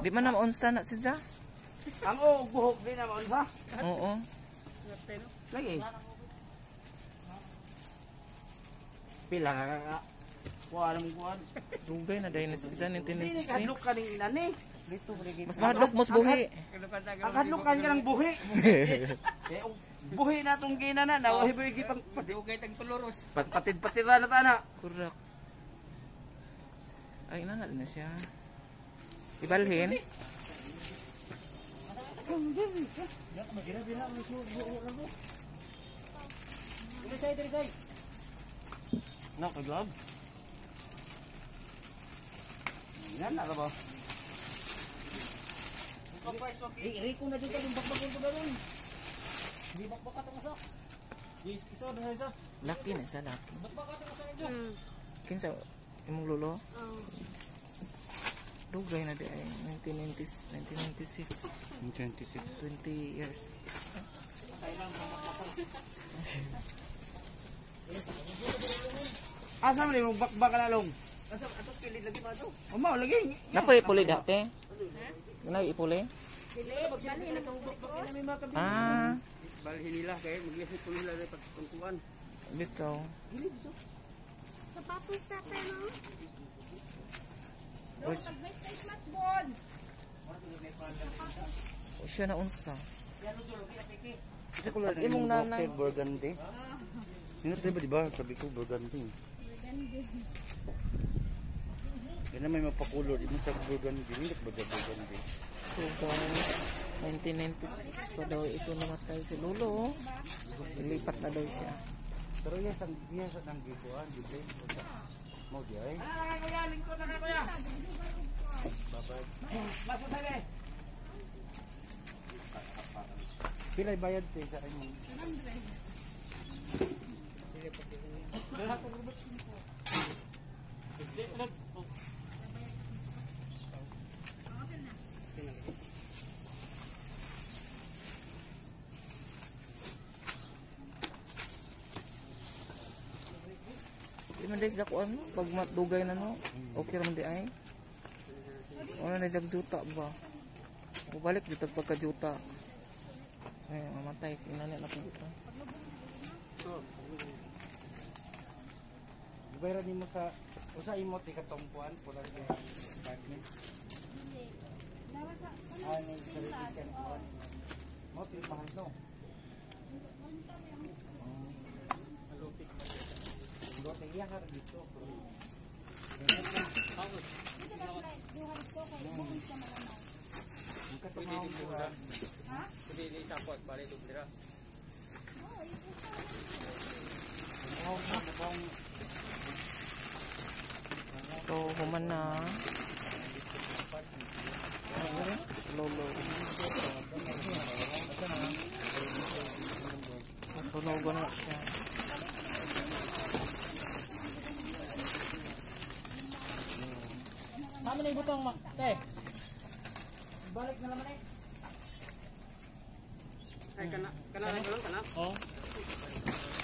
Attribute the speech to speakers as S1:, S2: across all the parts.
S1: Di man na maunsa na si Za?
S2: Ang buhok din na maunsa?
S1: Oo.
S2: Lagi. Pila ka. Kuha naman kuha.
S1: Dugay na dahil na si Za ng
S2: Hindi
S1: tinitsi.
S2: kadlok ka ng inani.
S1: Mas mahadlok mos buhi.
S2: Ang hadlokan ka ng buhi. Buhi na itong gina na. Nawahi buhi gipang patiugay tang tuloros. Patid-patid na tana.
S1: Correct. Ay, nanal na siya. Ibalhin.
S2: Nakaglab. Yan na ba? Riko na dito yung bakbakon ko doon. Di bakbak atong usa. Isa na isa.
S1: Laki na sa laki.
S2: Bakbak atong usa ninyo.
S1: Kinsa imong lolo? Dugay na di ay 1996. 20 years.
S2: Asa man yung bakbak na long? Asa ato pili lagi ba to? Mao lagi.
S1: Napuli dati. Nay ipuli.
S3: Dili, balhin na tong buko.
S1: Ah,
S2: Balhin nila kay maglisod ko nila sa pagtungkuan.
S1: bitaw.
S3: Sapatos na pero.
S1: Oy,
S3: May Christmas bon.
S1: siya na unsa.
S4: Kasi ko lang
S1: Imong nanay.
S4: burgundy. Yun ba diba? Sabi ko burgundy. Yan na may mapakulor. Ito sa burgundy. Hindi ba siya burgundy?
S1: So guys, 1996 pa daw ito namatay si Lolo. Ilipat na daw siya.
S4: Pero yan sa nang gikuan. Mau di ay.
S2: Kuya, lingkod na kuya.
S4: Babay.
S2: Basta sabi.
S4: Pilay bayad te sa inyo.
S1: Di man dahil sa kuan mo, pag matdugay na no, okay naman di ay. Ano na dyan juta ba? Balik dito pagka-juta. Ay, mamatay, inanit na po dito.
S4: Bayran nimo sa usa imo ti katong kuan pula ni apartment. Ano sa kan kuan. Mo ti mahal no. Lote iya har dito.
S2: Pwede isapot balik dito dira.
S1: So, human na. Lolo. Nasunogo na siya.
S2: Tama na yung butang ma. Te. Balik na naman eh. Ay kana lang kana.
S1: Oh.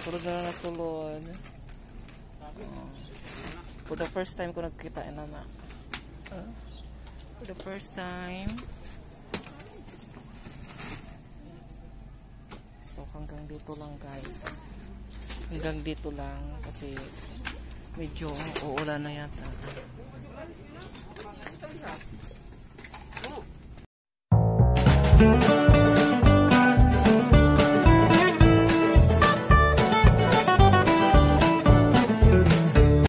S1: Puro na nasulod. For the first time ko nagkita na na. For the first time. So hanggang dito lang guys. Hanggang dito lang kasi medyo uulan na yata.